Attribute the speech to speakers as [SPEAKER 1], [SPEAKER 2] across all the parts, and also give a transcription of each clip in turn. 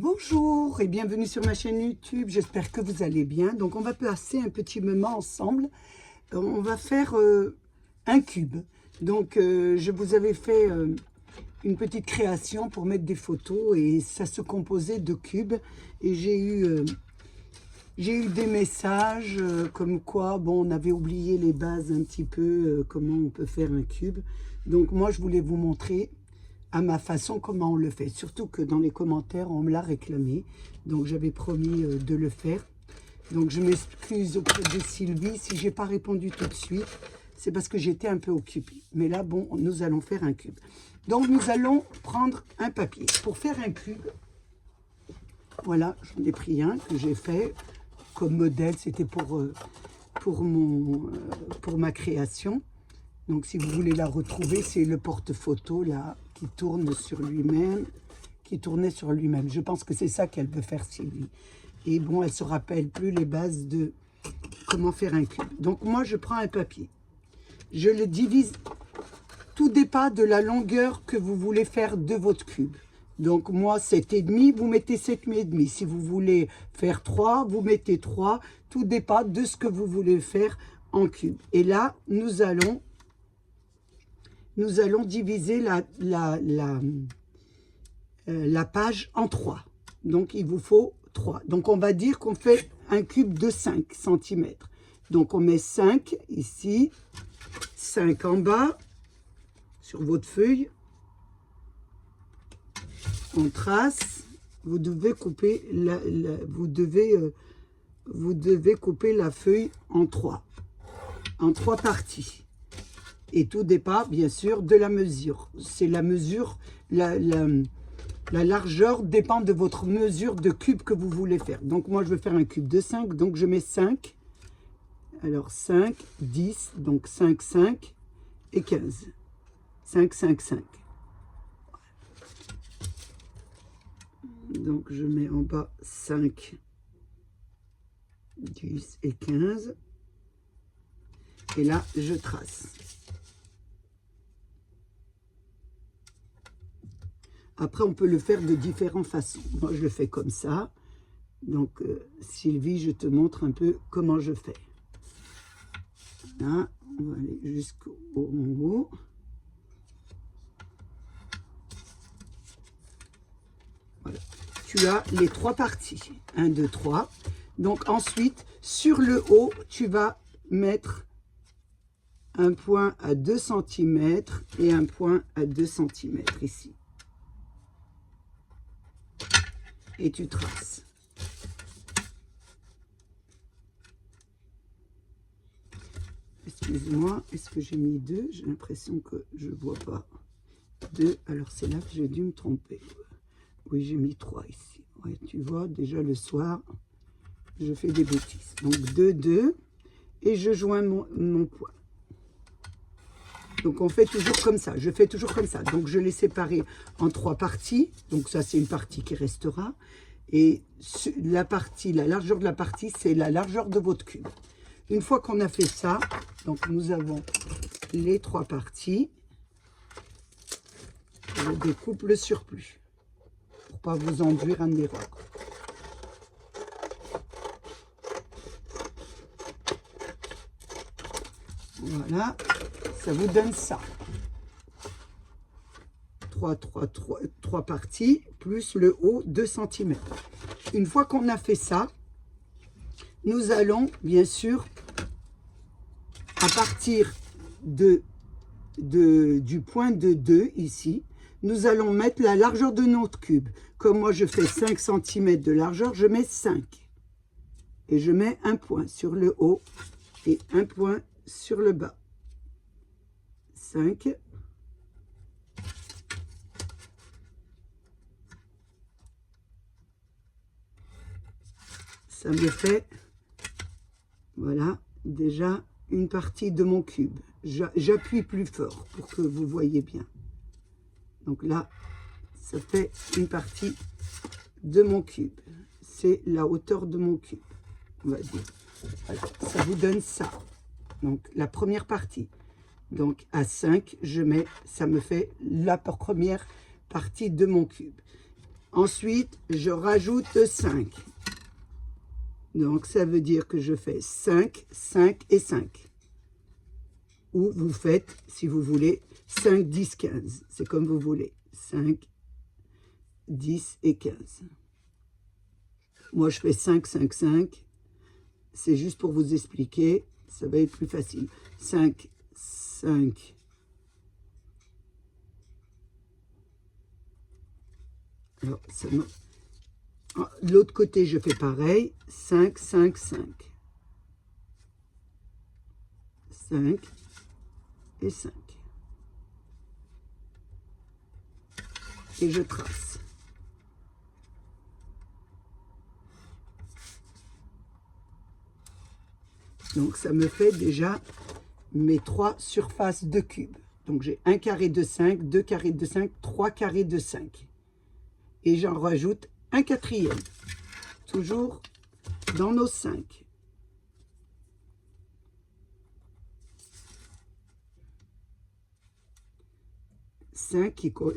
[SPEAKER 1] Bonjour et bienvenue sur ma chaîne YouTube, j'espère que vous allez bien. Donc on va passer un petit moment ensemble, on va faire un cube. Donc je vous avais fait une petite création pour mettre des photos et ça se composait de cubes. Et j'ai eu des messages comme quoi, bon, on avait oublié les bases un petit peu, comment on peut faire un cube. Donc moi je voulais vous montrer à ma façon comment on le fait, surtout que dans les commentaires on me l'a réclamé, donc j'avais promis de le faire. Donc je m'excuse auprès de Sylvie si j'ai pas répondu tout de suite, c'est parce que j'étais un peu occupée. Mais là bon, nous allons faire un cube. Donc nous allons prendre un papier pour faire un cube. Voilà, j'en ai pris un que j'ai fait comme modèle, c'était pour ma création. Donc si vous voulez la retrouver, c'est le porte-photo là qui tourne sur lui-même, qui tournait sur lui-même. Je pense que c'est ça qu'elle veut faire, Sylvie. Et bon, elle se rappelle plus les bases de comment faire un cube. Donc moi, je prends un papier, je le divise. Tout dépend de la longueur que vous voulez faire de votre cube. Donc moi, 7,5, vous mettez 7,5. Si vous voulez faire 3, vous mettez 3. Tout dépend de ce que vous voulez faire en cube. Et là, nous allons diviser la page en 3. Donc, il vous faut 3. Donc, on va dire qu'on fait un cube de 5 cm. Donc, on met 5 ici, 5 en bas, sur votre feuille. On trace. Vous devez couper vous devez couper la feuille en 3 parties. Et tout dépend, bien sûr, de la mesure. C'est la mesure, la largeur dépend de votre mesure de cube que vous voulez faire. Donc, moi, je vais faire un cube de 5. Donc, je mets 5. Alors, 5, 10. Donc, 5, 5 et 15. 5, 5, 5. Donc, je mets en bas 5, 10 et 15. Et là, je trace. Après, on peut le faire de différentes façons. Moi, je le fais comme ça. Donc, Sylvie, je te montre un peu comment je fais. Là, on va aller jusqu'au haut. Voilà. Tu as les 3 parties. 1, 2, 3. Donc, ensuite, sur le haut, tu vas mettre un point à 2 cm et un point à 2 cm ici. Et tu traces. Excuse-moi, est-ce que j'ai mis 2? J'ai l'impression que je ne vois pas 2. Alors, c'est là que j'ai dû me tromper. Oui, j'ai mis 3 ici. Ouais, tu vois, déjà le soir, je fais des bêtises. Donc, 2, 2. Et je joins mon point. Donc, on fait toujours comme ça. Je fais toujours comme ça. Donc, je l'ai séparé en 3 parties. Donc, ça, c'est une partie qui restera. Et la largeur de la partie, c'est la largeur de votre cube. Une fois qu'on a fait ça, donc nous avons les 3 parties. Je découpe le surplus pour pas vous induire en erreur. Voilà, ça vous donne ça. 3 parties, plus le haut 2 cm. Une fois qu'on a fait ça, nous allons, bien sûr, à partir du point de 2, ici, nous allons mettre la largeur de notre cube. Comme moi, je fais 5 cm de largeur, je mets 5. Et je mets un point sur le haut et un point sur le bas. 5. Ça me fait, voilà, déjà une partie de mon cube. J'appuie plus fort pour que vous voyez bien. Donc là, ça fait une partie de mon cube. C'est la hauteur de mon cube, on va dire. Voilà, ça vous donne ça. Donc la première partie. Donc à 5, je mets, ça me fait la première partie de mon cube. Ensuite, je rajoute 5. Donc, ça veut dire que je fais 5, 5 et 5. Ou vous faites, si vous voulez, 5, 10, 15. C'est comme vous voulez. 5, 10 et 15. Moi, je fais 5, 5, 5. C'est juste pour vous expliquer. Ça va être plus facile. 5, 5. Alors, l'autre côté, je fais pareil. 5, 5, 5. 5 et 5. Et je trace. Donc, ça me fait déjà mes 3 surfaces de cubes. Donc, j'ai un carré de 5, 2 carrés de 5, 3 carrés de 5. Et j'en rajoute un quatrième. Toujours dans nos 5.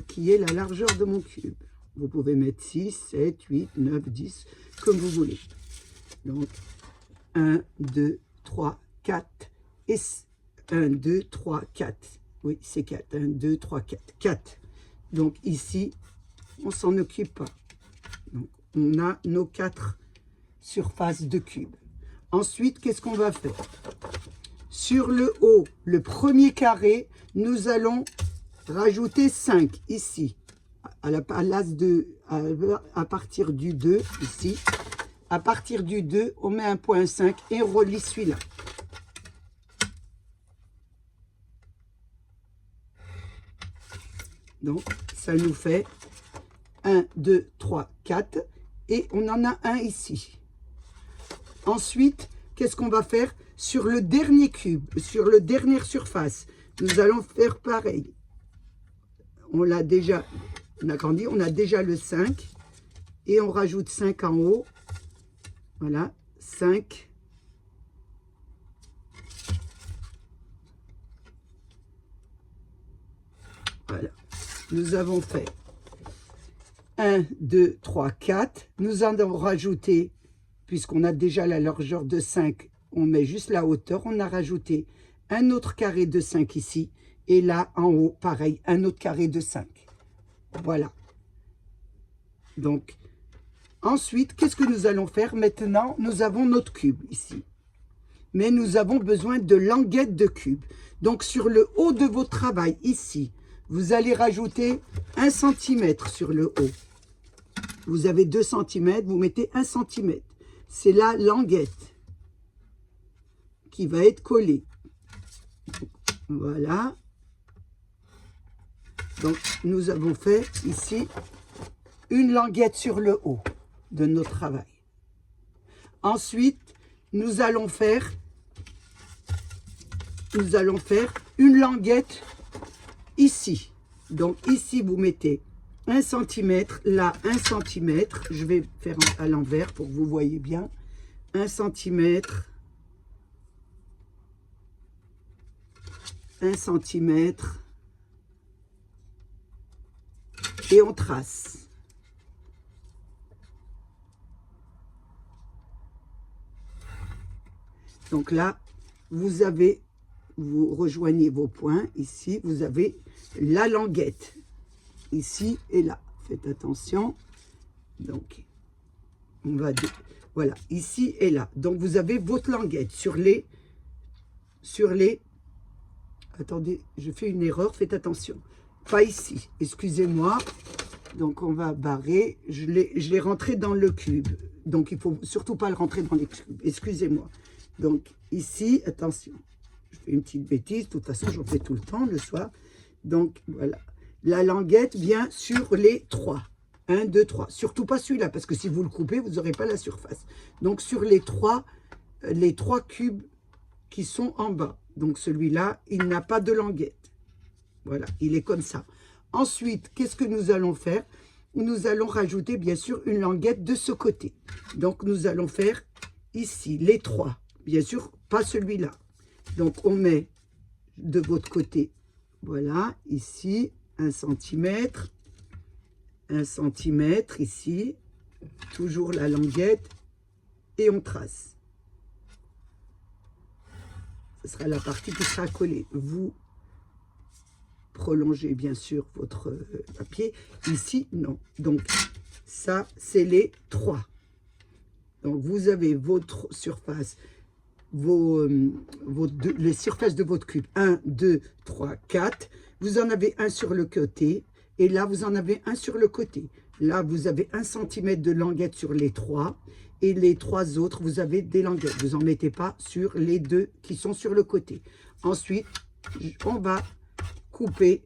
[SPEAKER 1] Qui est la largeur de mon cube. Vous pouvez mettre 6, 7, 8, 9, 10, comme vous voulez. Donc, 1, 2, 3, 4, et 1, 2, 3, 4. Oui, c'est 4. 1, 2, 3, 4. 4. Donc, ici, on ne s'en occupe pas. Donc, on a nos 4 surfaces de cubes. Ensuite, qu'est-ce qu'on va faire? Sur le haut, le premier carré, nous allons rajouter 5 ici, à partir du 2, ici. À partir du 2, on met un point 5 et on relie celui-là. Donc, ça nous fait 1, 2, 3, 4 et on en a un ici. Ensuite, qu'est-ce qu'on va faire? Sur le dernier cube, sur la dernière surface, nous allons faire pareil. On l'a déjà, on a grandi, on a déjà le 5 et on rajoute 5 en haut. Voilà, 5. Voilà, nous avons fait 1, 2, 3, 4. Nous en avons rajouté, puisqu'on a déjà la largeur de 5, on met juste la hauteur. On a rajouté un autre carré de 5 ici. Et là, en haut, pareil, un autre carré de 5. Voilà. Donc, ensuite, qu'est-ce que nous allons faire? Maintenant, nous avons notre cube ici. Mais nous avons besoin de languettes de cube. Donc, sur le haut de votre travail, ici, vous allez rajouter 1 cm sur le haut. Vous avez 2 cm, vous mettez 1 cm. C'est la languette qui va être collée. Voilà. Donc, nous avons fait ici une languette sur le haut de notre travail. Ensuite, nous allons faire une languette ici. Donc, ici, vous mettez 1 cm, là, 1 cm. Je vais faire à l'envers pour que vous voyez bien. 1 cm, 1 cm. Et on trace. Donc là, vous rejoignez vos points. Ici, vous avez la languette. Ici et là. Faites attention. Donc, on va dire, voilà, ici et là. Donc, vous avez votre languette sur les... Attendez, je fais une erreur, faites attention. Pas ici, excusez-moi. Donc, on va barrer. Je l'ai rentré dans le cube. Donc, il ne faut surtout pas le rentrer dans les cubes. Excusez-moi. Donc, ici, attention. Je fais une petite bêtise. De toute façon, j'en fais tout le temps, le soir. Donc, voilà. La languette vient sur les 3. 1, 2, 3. Surtout pas celui-là, parce que si vous le coupez, vous n'aurez pas la surface. Donc, sur les 3 cubes qui sont en bas. Donc, celui-là, il n'a pas de languette. Voilà, il est comme ça. Ensuite, qu'est-ce que nous allons faire? Nous allons rajouter, bien sûr, une languette de ce côté. Donc, nous allons faire ici les 3. Bien sûr, pas celui-là. Donc, on met de votre côté, voilà, ici, 1 cm. 1 centimètre ici, toujours la languette, et on trace. Ce sera la partie qui sera collée. Vous prolongez bien sûr votre papier. Ici, non. Donc, ça, c'est les 3. Donc, vous avez votre surface, les surfaces de votre cube. 1, 2, 3, 4. Vous en avez un sur le côté. Et là, vous en avez un sur le côté. Là, vous avez 1 cm de languette sur les 3. Et les 3 autres, vous avez des languettes. Vous n'en mettez pas sur les 2 qui sont sur le côté. Ensuite, on va couper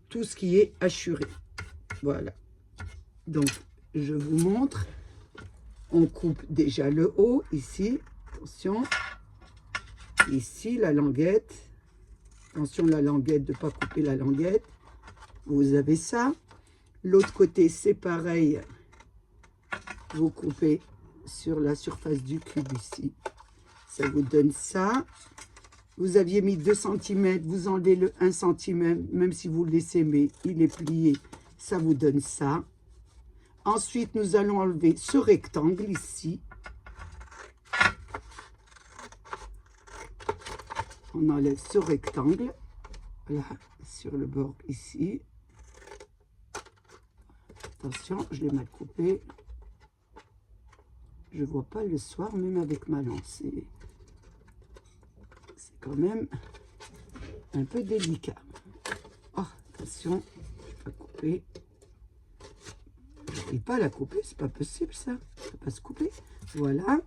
[SPEAKER 1] tout ce qui est hachuré. Voilà. Donc, je vous montre. On coupe déjà le haut, ici. Attention. Ici, la languette. Attention, la languette, de ne pas couper la languette. Vous avez ça. L'autre côté, c'est pareil. Vous coupez sur la surface du cube ici. Ça vous donne ça. Vous aviez mis 2 cm, vous enlevez le 1 cm, même si vous le laissez, mais il est plié. Ça vous donne ça. Ensuite, nous allons enlever ce rectangle ici. On enlève ce rectangle. Là, sur le bord ici. Attention, je l'ai mal coupé. Je ne vois pas le soir, même avec ma lance. C'est quand même un peu délicat. Oh, attention, je ne vais pas couper. Je n'arrive pas à la couper, c'est pas possible ça. Ça ne va pas se couper. Voilà.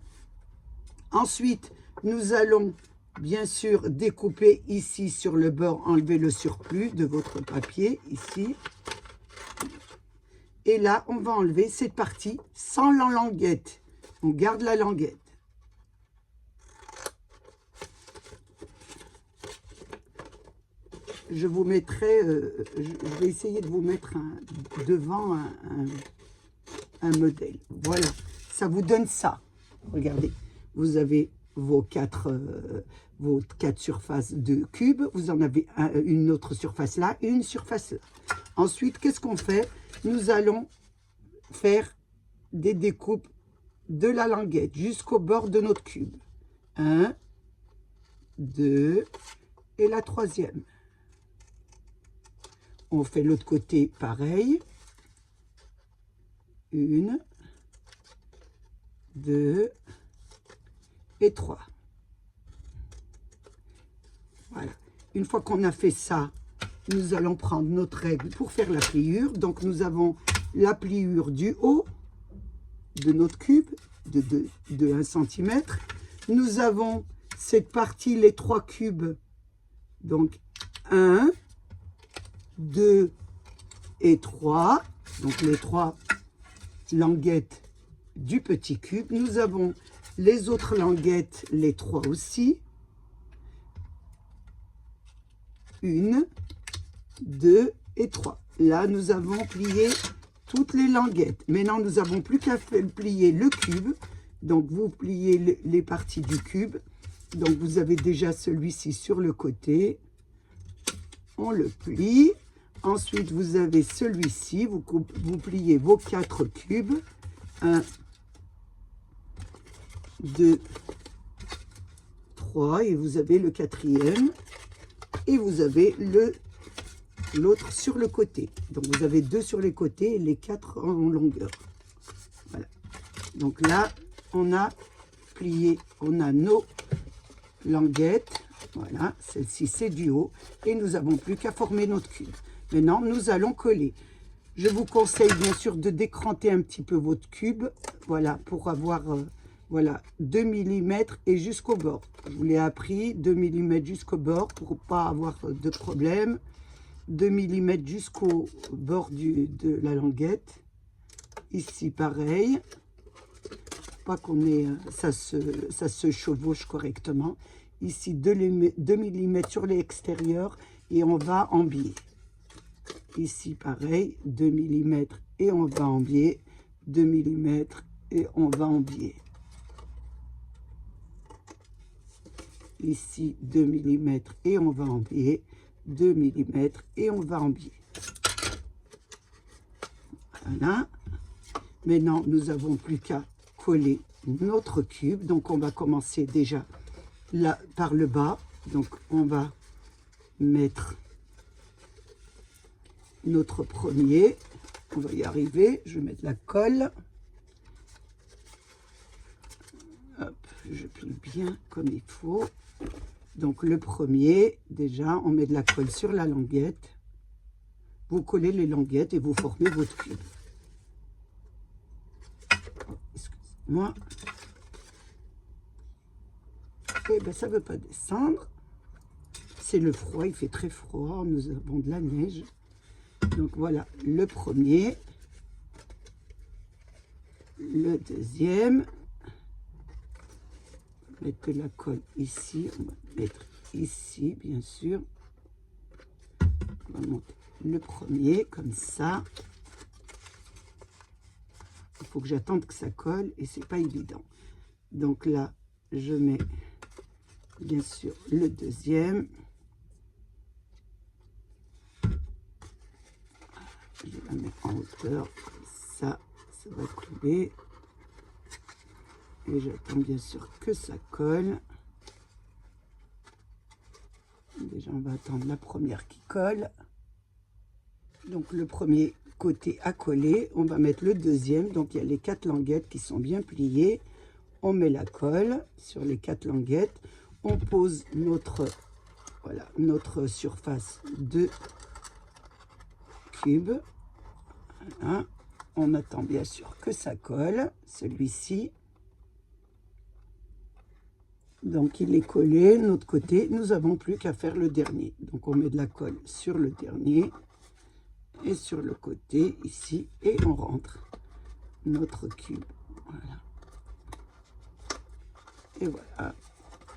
[SPEAKER 1] Ensuite, nous allons bien sûr découper ici sur le bord, enlever le surplus de votre papier, ici. Et là, on va enlever cette partie sans la languette. On garde la languette. Je vous mettrai, je vais essayer de vous mettre devant un modèle. Voilà, ça vous donne ça. Regardez, vous avez vos quatre surfaces de cubes. Vous en avez une autre surface là et une surface là. Ensuite, qu'est-ce qu'on fait? Nous allons faire des découpes de la languette jusqu'au bord de notre cube. 1, 2 et la 3e. On fait l'autre côté pareil. 1, 2 et 3. Voilà. Une fois qu'on a fait ça, nous allons prendre notre règle pour faire la pliure. Donc, nous avons la pliure du haut de notre cube de 1 cm. Nous avons cette partie, les 3 cubes. Donc, 1, 2 et 3. Donc, les 3 languettes du petit cube. Nous avons les autres languettes, les 3 aussi. 1, 2 et 3. Là, nous avons plié toutes les languettes. Maintenant, nous n'avons plus qu'à plier le cube. Donc, vous pliez les parties du cube. Donc, vous avez déjà celui-ci sur le côté. On le plie. Ensuite, vous avez celui-ci. Vous pliez vos 4 cubes. 1, 2, 3. Et vous avez le 4e. Et vous avez l'autre sur le côté. Donc, vous avez 2 sur les côtés et les 4 en longueur. Voilà. Donc là, on a plié, on a nos languettes. Voilà, celle-ci, c'est du haut. Et nous n'avons plus qu'à former notre cube. Maintenant, nous allons coller. Je vous conseille, bien sûr, de décranter un petit peu votre cube. Voilà, pour avoir... voilà, 2 mm et jusqu'au bord. Je vous l'ai appris, 2 mm jusqu'au bord pour ne pas avoir de problème. 2 mm jusqu'au bord de la languette. Ici, pareil. Pas qu'on ait... ça se chevauche correctement. Ici, 2 mm sur l'extérieur et on va en biais. Ici, pareil, 2 mm et on va en biais. 2 mm et on va en biais. Ici 2 mm et on va en biais, 2 mm et on va en biais. Voilà. Maintenant, nous n'avons plus qu'à coller notre cube. Donc, on va commencer déjà là par le bas. Donc, on va mettre notre premier. On va y arriver. Je vais mettre la colle. Hop, je plie bien comme il faut. Donc, le premier, déjà, on met de la colle sur la languette. Vous collez les languettes et vous formez votre cube. Excusez-moi. Et ben, ça ne veut pas descendre. C'est le froid, il fait très froid. Nous avons de la neige. Donc, voilà le premier. Le deuxième. On va mettre de la colle ici. On va mettre ici, bien sûr. On va monter le premier comme ça. Il faut que j'attende que ça colle et c'est pas évident. Donc là, je mets bien sûr le deuxième. Je la mets en hauteur comme ça, ça va coller. Et j'attends bien sûr que ça colle. Déjà, on va attendre la première qui colle. Donc le premier côté à coller, on va mettre le deuxième. Donc il y a les 4 languettes qui sont bien pliées. On met la colle sur les 4 languettes. On pose notre, voilà, notre surface de cube. Voilà. On attend bien sûr que ça colle, celui-ci. Donc il est collé, de notre côté, nous n'avons plus qu'à faire le dernier. Donc on met de la colle sur le dernier. Et sur le côté ici, et on rentre notre cube. Voilà. Et voilà.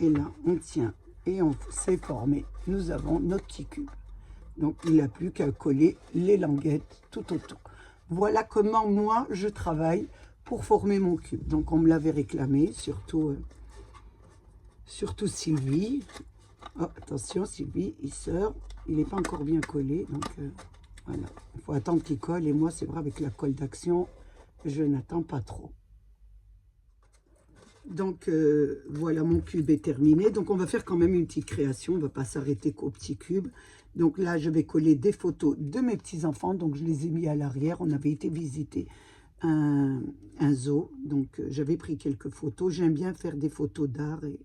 [SPEAKER 1] Et là, on tient et on s'est formé. Nous avons notre petit cube. Donc, il n'a plus qu'à coller les languettes tout autour. Voilà comment moi, je travaille pour former mon cube. Donc, on me l'avait réclamé, surtout Sylvie. Oh, attention, Sylvie, il sort. Il n'est pas encore bien collé, donc... voilà, il faut attendre qu'il colle. Et moi, c'est vrai, avec la colle d'action, je n'attends pas trop. Donc, voilà, mon cube est terminé. Donc, on va faire quand même une petite création. On ne va pas s'arrêter qu'au petit cube. Donc là, je vais coller des photos de mes petits-enfants. Donc, je les ai mis à l'arrière. On avait été visiter un zoo. Donc, j'avais pris quelques photos. J'aime bien faire des photos d'art et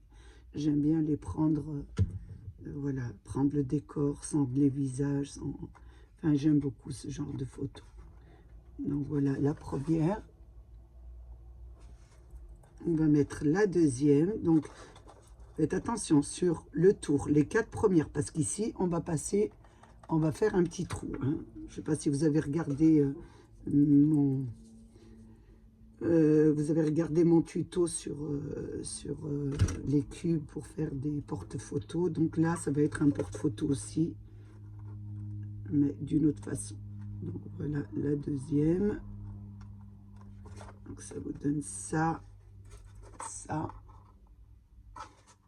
[SPEAKER 1] j'aime bien les prendre, voilà, prendre le décor sans les visages, sans... Enfin, j'aime beaucoup ce genre de photos. Donc, voilà la première. On va mettre la deuxième. Donc, faites attention sur le tour, les 4 premières. Parce qu'ici, on va passer, on va faire un petit trou. Hein. Je ne sais pas si vous avez regardé mon tuto sur les cubes pour faire des porte-photos. Donc là, ça va être un porte-photo aussi, mais d'une autre façon. Donc voilà la deuxième. Donc ça vous donne ça, ça.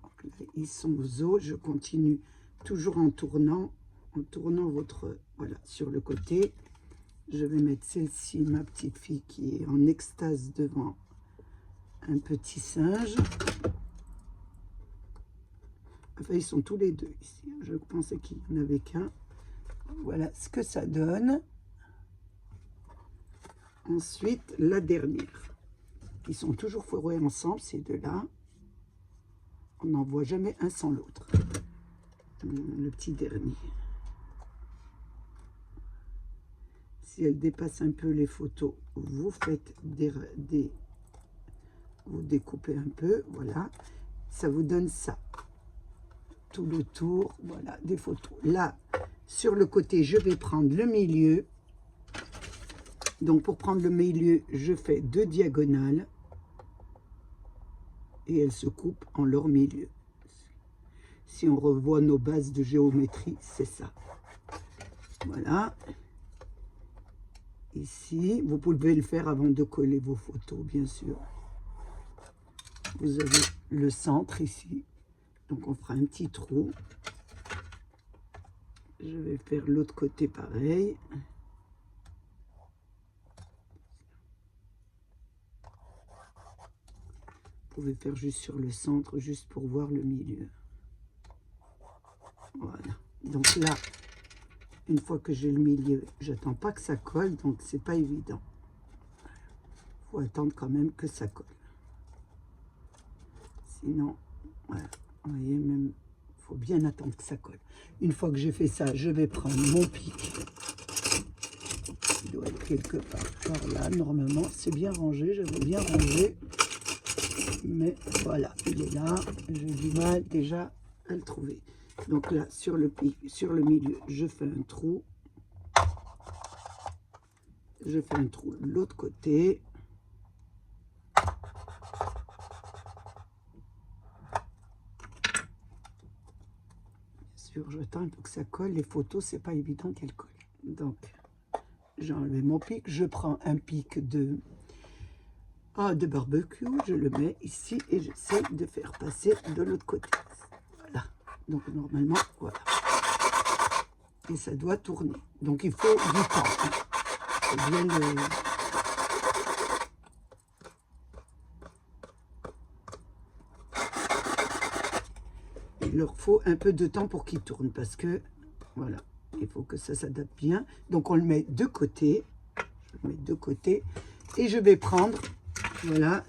[SPEAKER 1] Donc là, ils sont aux zoo. Je continue toujours en tournant votre, voilà, sur le côté. Je vais mettre celle-ci, ma petite fille qui est en extase devant un petit singe. Enfin, ils sont tous les deux ici. Je pensais qu'il n'y en avait qu'un. Voilà ce que ça donne. Ensuite, la dernière. Ils sont toujours fourrés ensemble, ces deux-là. On n'en voit jamais un sans l'autre. Le petit dernier. Si elle dépasse un peu les photos, vous faites vous découpez un peu, voilà. Ça vous donne ça. Tout le tour, voilà, des photos. Là, sur le côté, je vais prendre le milieu. Donc, pour prendre le milieu, je fais 2 diagonales. Et elles se coupent en leur milieu. Si on revoit nos bases de géométrie, c'est ça. Voilà. Ici, vous pouvez le faire avant de coller vos photos, bien sûr. Vous avez le centre ici. Donc, on fera un petit trou. Je vais faire l'autre côté pareil. pouvez faire juste sur le centre, juste pour voir le milieu. Voilà. Donc là, une fois que j'ai le milieu, j'attends pas que ça colle, donc c'est pas évident. Faut attendre quand même que ça colle. Sinon, voilà. Vous voyez, même, faut bien attendre que ça colle. Une fois que j'ai fait ça, je vais prendre mon pic. Il doit être quelque part par là. Normalement, c'est bien rangé. J'avais bien rangé. Mais voilà, il est là. J'ai du mal déjà à le trouver. Donc là, sur le pic, sur le milieu, je fais un trou. Je fais un trou de l'autre côté. Bien sûr, j'attends que ça colle. Les photos, c'est pas évident qu'elles collent. Donc, j'ai enlevé mon pic. Je prends un pic de barbecue. Je le mets ici et j'essaie de faire passer de l'autre côté. Voilà. Donc, normalement, voilà. Et ça doit tourner. Donc, il faut du temps. Faut bien le... Il leur faut un peu de temps pour qu'il tourne parce que, voilà, il faut que ça s'adapte bien. Donc, on le met de côté. Je le mets de côté. Et je vais prendre, voilà,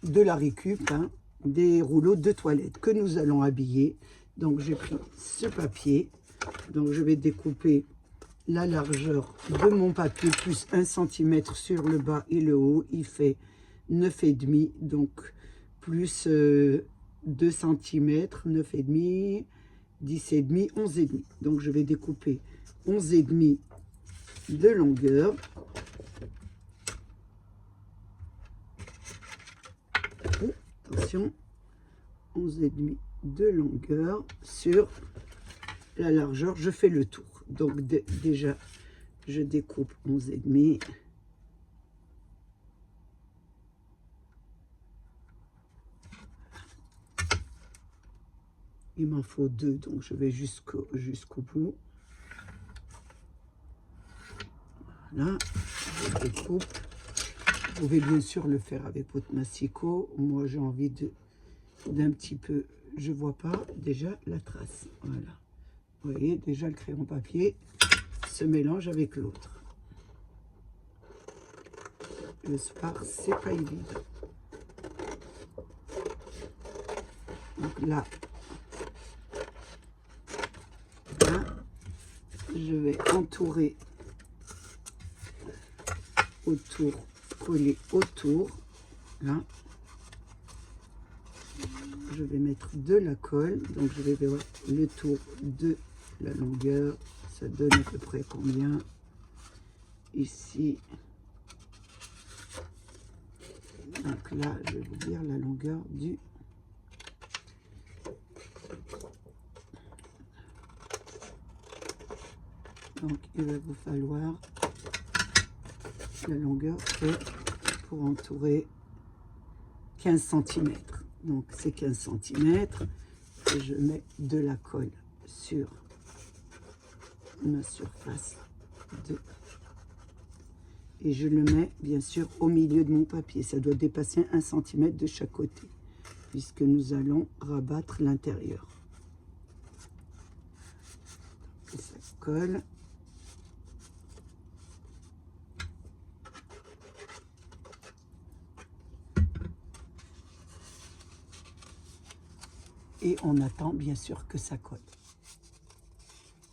[SPEAKER 1] de la récup, hein, des rouleaux de toilette que nous allons habiller. Donc, j'ai pris ce papier. Donc, je vais découper la largeur de mon papier plus 1 cm sur le bas et le haut. Il fait 9,5. Donc, plus 2 cm, 9,5, 10,5, 11,5. Donc, je vais découper 11,5 de longueur. Attention, 11,5 de longueur sur la largeur. Je fais le tour. Donc, déjà, je découpe 11,5. Il m'en faut 2, donc je vais jusqu'au bout. Voilà, je découpe. Vous pouvez bien sûr le faire avec votre massicot. Moi, j'ai envie d'un petit peu, je vois pas déjà la trace. Voilà. Vous voyez, déjà le crayon papier se mélange avec l'autre. Le soir, c'est pas évident. Donc là, je vais entourer autour, coller autour. Là, je vais mettre de la colle. Donc, je vais voir le tour de la longueur. Ça donne à peu près combien ici. Donc là, je vais vous dire la longueur du... Donc, il va vous falloir la longueur pour entourer 15 cm. Donc, c'est 15 cm. Et je mets de la colle sur ma surface et je le mets bien sûr au milieu de mon papier. Ça doit dépasser 1 cm de chaque côté puisque nous allons rabattre l'intérieur. Ça colle. Et on attend bien sûr que ça colle.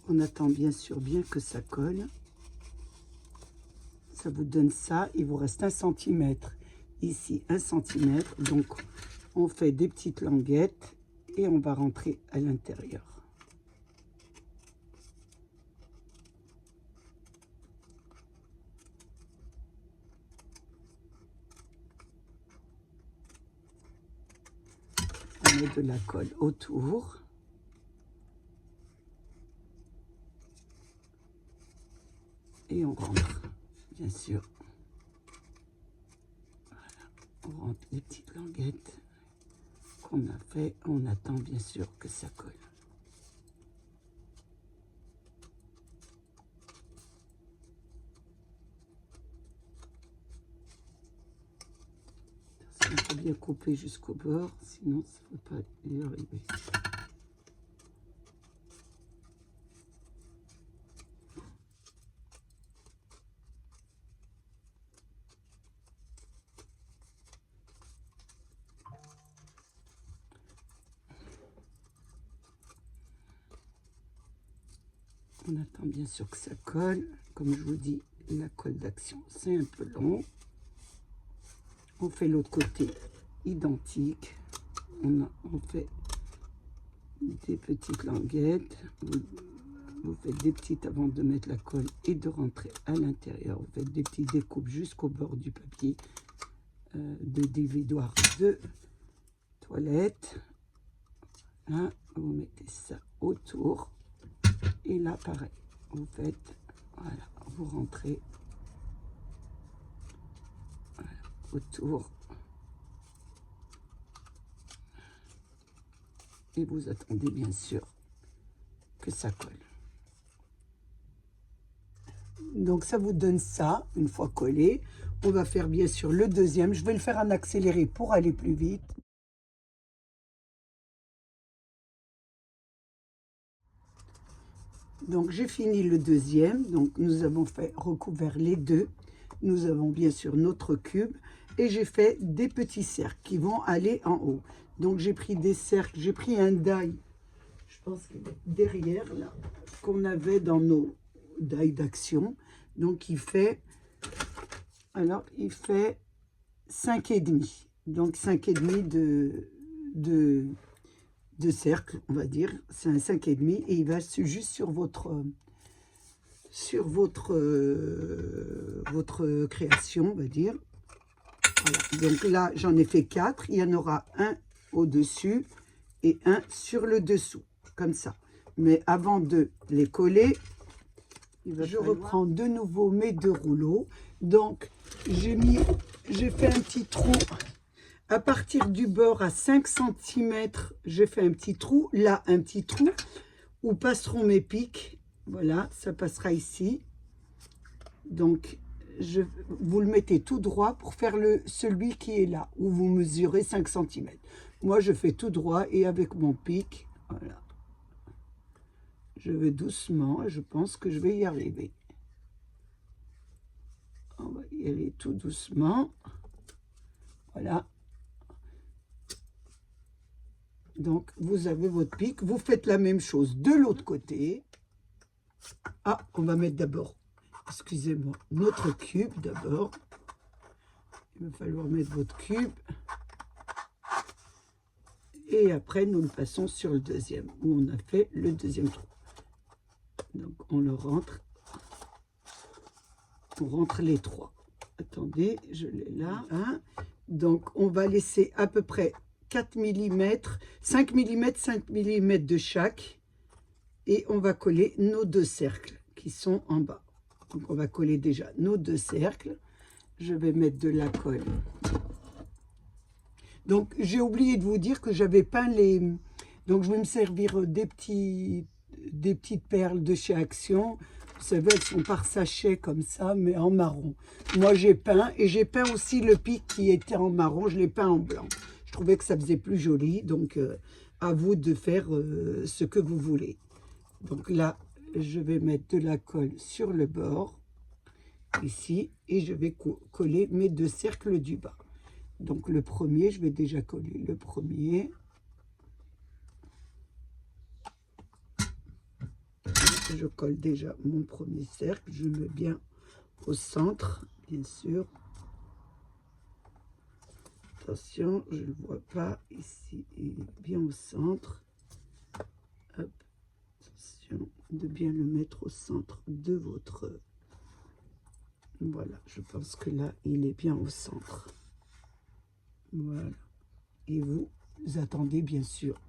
[SPEAKER 1] On attend bien sûr bien que ça colle. Ça vous donne ça. Il vous reste 1 cm. Ici, 1 cm. Donc, on fait des petites languettes et on va rentrer à l'intérieur. On met de la colle autour. Et on rentre, bien sûr. Voilà, on rentre les petites languettes qu'on a fait. On attend bien sûr que ça colle. Il faut bien couper jusqu'au bord, sinon ça ne va pas y arriver. On attend bien sûr que ça colle. Comme je vous dis, la colle d'action, c'est un peu long. On fait l'autre côté identique. On fait des petites languettes. Vous faites des petites avant de mettre la colle et de rentrer à l'intérieur. Vous faites des petites découpes jusqu'au bord du papier de dévidoir de toilette. Là, vous mettez ça autour. Et là, pareil, vous faites, voilà, vous rentrez voilà, autour. Et vous attendez bien sûr que ça colle. Donc ça vous donne ça, une fois collé. On va faire bien sûr le deuxième. Je vais le faire en accéléré pour aller plus vite. Donc j'ai fini le deuxième. Donc nous avons fait recouvert les deux. Nous avons bien sûr notre cube. Et j'ai fait des petits cercles qui vont aller en haut. Donc j'ai pris des cercles, j'ai pris un die. Je pense qu'il est derrière là, qu'on avait dans nos die d'action. Donc il fait, alors il fait 5,5. Donc 5,5 de cercle, on va dire. C'est un 5,5 et il va juste sur votre création, on va dire. Voilà. Donc là, j'en ai fait 4. Il y en aura un au-dessus et un sur le dessous, comme ça. Mais avant de les coller, je reprends de nouveau mes 2 rouleaux. Donc, j'ai fait un petit trou. À partir du bord à 5 cm, j'ai fait un petit trou. Là, un petit trou où passeront mes pics. Voilà, ça passera ici. Donc, vous le mettez tout droit pour faire celui qui est là, où vous mesurez 5 cm. Moi, je fais tout droit et avec mon pic, voilà. Je vais doucement, je pense que je vais y arriver. On va y aller tout doucement. Voilà. Donc, vous avez votre pic. Vous faites la même chose de l'autre côté. Ah, on va mettre d'abord, excusez-moi, notre cube d'abord. Il va falloir mettre votre cube. Et après, nous le passons sur le deuxième, où on a fait le deuxième trou. Donc, on le rentre. On rentre les 3. Attendez, je l'ai là. Hein. Donc, on va laisser à peu près 4 mm, 5 mm, 5 mm de chaque. Et on va coller nos 2 cercles qui sont en bas. Donc, on va coller déjà nos 2 cercles. Je vais mettre de la colle. Donc, j'ai oublié de vous dire que j'avais peint les... Donc, je vais me servir des petites perles de chez Action. Vous savez, elles sont par sachet comme ça, mais en marron. Moi, j'ai peint. Et j'ai peint aussi le pic qui était en marron. Je l'ai peint en blanc. Je trouvais que ça faisait plus joli. Donc, à vous de faire ce que vous voulez. Donc là, je vais mettre de la colle sur le bord. Ici. Et je vais coller mes 2 cercles du bas. Donc, le premier, je vais déjà coller le premier. Je colle déjà mon premier cercle. Je mets bien au centre, bien sûr. Attention, je ne le vois pas. Ici, il est bien au centre. Hop. Attention de bien le mettre au centre de votre... Voilà, je pense que là, il est bien au centre. Voilà. Et vous attendez bien sûr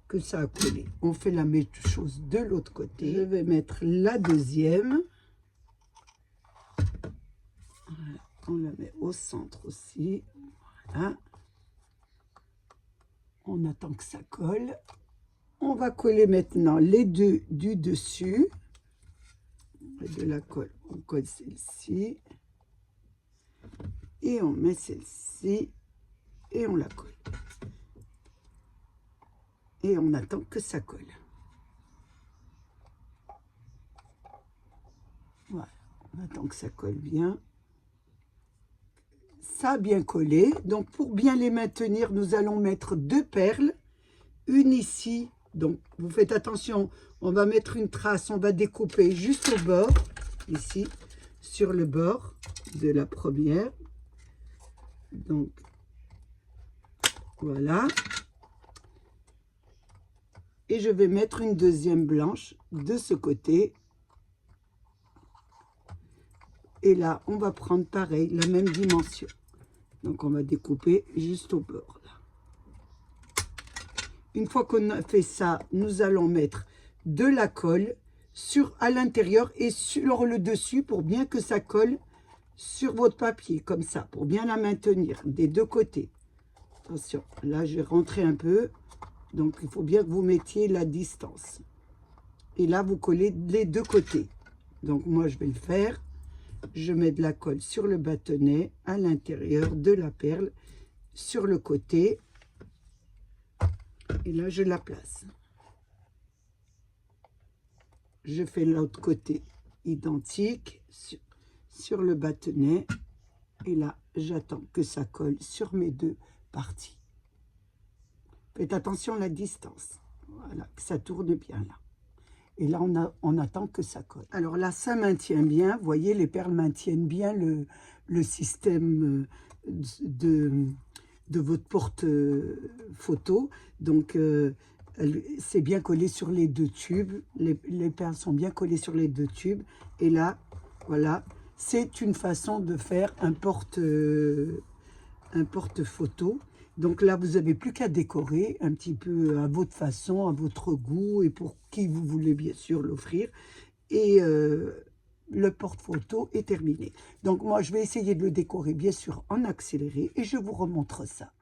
[SPEAKER 1] que ça a collé. On fait la même chose de l'autre côté. Je vais mettre la deuxième. Voilà. On la met au centre aussi. Voilà. On attend que ça colle. On va coller maintenant les 2 du dessus. De la colle. On colle celle-ci. Et on met celle-ci et on la colle. Et on attend que ça colle. Voilà, on attend que ça colle bien. Ça a bien collé. Donc pour bien les maintenir, nous allons mettre 2 perles. Une ici. Donc vous faites attention, on va mettre une trace, on va découper juste au bord, ici, sur le bord de la première. Donc voilà. Et je vais mettre une deuxième blanche de ce côté. Et là, on va prendre pareil, la même dimension. Donc, on va découper juste au bord. Là. Une fois qu'on a fait ça, nous allons mettre de la colle à l'intérieur et sur le dessus pour bien que ça colle sur votre papier, comme ça, pour bien la maintenir des 2 côtés. Attention, là, j'ai rentré un peu. Donc, il faut bien que vous mettiez la distance. Et là, vous collez les 2 côtés. Donc, moi, je vais le faire. Je mets de la colle sur le bâtonnet, à l'intérieur de la perle, sur le côté. Et là, je la place. Je fais l'autre côté identique sur le bâtonnet. Et là, j'attends que ça colle sur mes 2 parties. Faites attention à la distance. Voilà, que ça tourne bien là. Et là, on attend que ça colle. Alors là, ça maintient bien. Vous voyez, les perles maintiennent bien le système de votre porte-photo. Donc, c'est bien collé sur les 2 tubes. Les perles sont bien collées sur les 2 tubes. Et là, voilà, c'est une façon de faire un porte-photo. Donc là, vous n'avez plus qu'à décorer un petit peu à votre façon, à votre goût et pour qui vous voulez bien sûr l'offrir. Et le porte-photo est terminé. Donc moi, je vais essayer de le décorer bien sûr en accéléré et je vous remontre ça.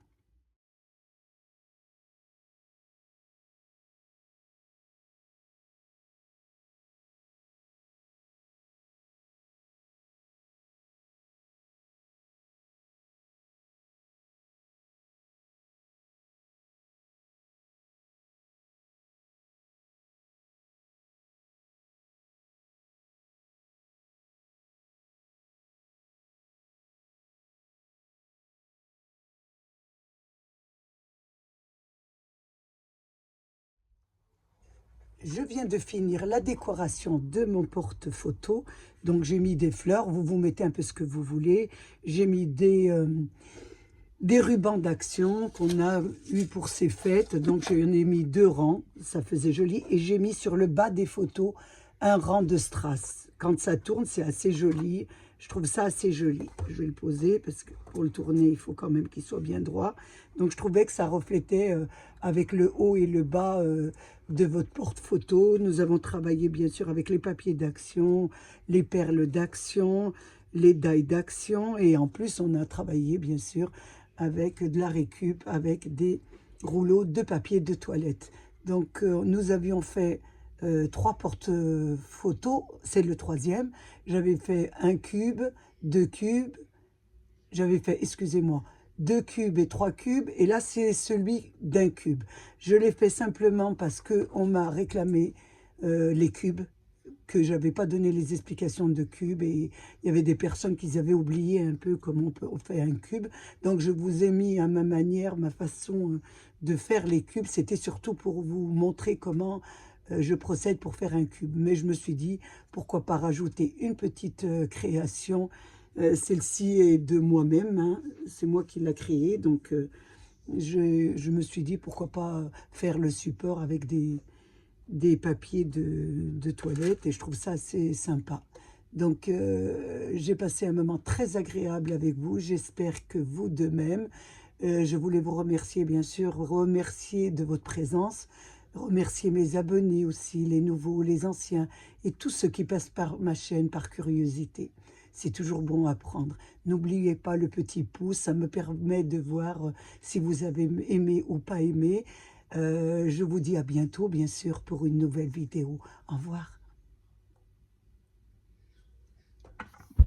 [SPEAKER 1] Je viens de finir la décoration de mon porte-photo. Donc, j'ai mis des fleurs. Vous mettez un peu ce que vous voulez. J'ai mis des rubans d'action qu'on a eu pour ces fêtes. Donc, j'en ai mis 2 rangs. Ça faisait joli. Et j'ai mis sur le bas des photos un rang de strass. Quand ça tourne, c'est assez joli. Je trouve ça assez joli. Je vais le poser parce que pour le tourner, il faut quand même qu'il soit bien droit. Donc, je trouvais que ça reflétait avec le haut et le bas de votre porte-photo. Nous avons travaillé, bien sûr, avec les papiers d'action, les perles d'action, les die d'action. Et en plus, on a travaillé, bien sûr, avec de la récup, avec des rouleaux de papier de toilette. Donc, nous avions fait 3 porte-photos, c'est le 3e. J'avais fait 1 cube, 2 cubes, j'avais fait, excusez-moi, 2 cubes et 3 cubes, et là c'est celui d'1 cube. Je l'ai fait simplement parce qu'on m'a réclamé les cubes, que je n'avais pas donné les explications de cubes, et il y avait des personnes qui avaient oublié un peu comment on fait un cube. Donc je vous ai mis à ma manière, ma façon de faire les cubes. C'était surtout pour vous montrer comment je procède pour faire un cube. Mais je me suis dit, pourquoi pas rajouter une petite création. Celle-ci est de moi-même, hein. C'est moi qui l'ai créée. Donc je me suis dit, pourquoi pas faire le support avec des papiers de toilette. Et je trouve ça assez sympa. Donc j'ai passé un moment très agréable avec vous. J'espère que vous de même. Je voulais vous remercier, bien sûr, remercier de votre présence. Remercier mes abonnés aussi, les nouveaux, les anciens, et tous ceux qui passent par ma chaîne par curiosité. C'est toujours bon à apprendre. N'oubliez pas le petit pouce, ça me permet de voir si vous avez aimé ou pas aimé. Je vous dis à bientôt, bien sûr, pour une nouvelle vidéo. Au revoir.